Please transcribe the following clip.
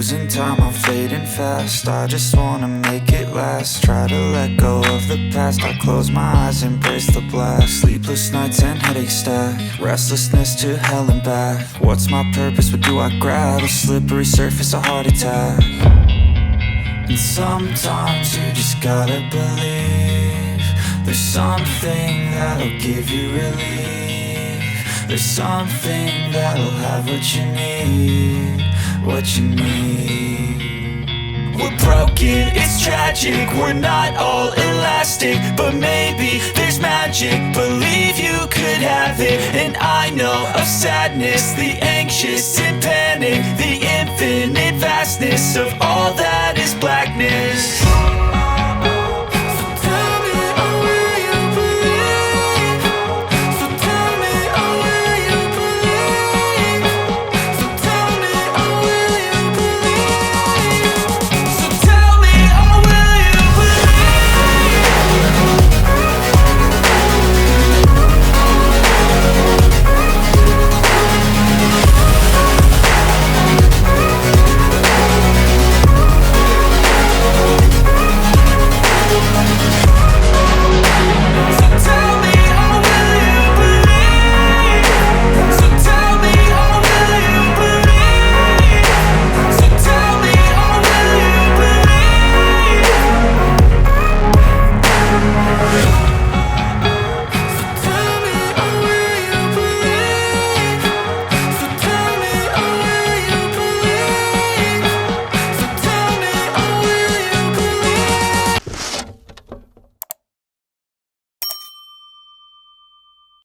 Losing time, I'm fading fast. I just wanna make it last. Try to let go of the past. I close my eyes, embrace the blast. Sleepless nights and headaches stack. Restlessness to hell and back. What's my purpose? What do I grab? A slippery surface, a heart attack. And sometimes you just gotta believe there's something that'll give you relief. There's something that'll have what you need, what you need. We're broken, it's tragic, we're not all elastic, but maybe there's magic, believe you could have it. And I know of sadness, the anxious and panic, the infinite vastness of all that is blackness.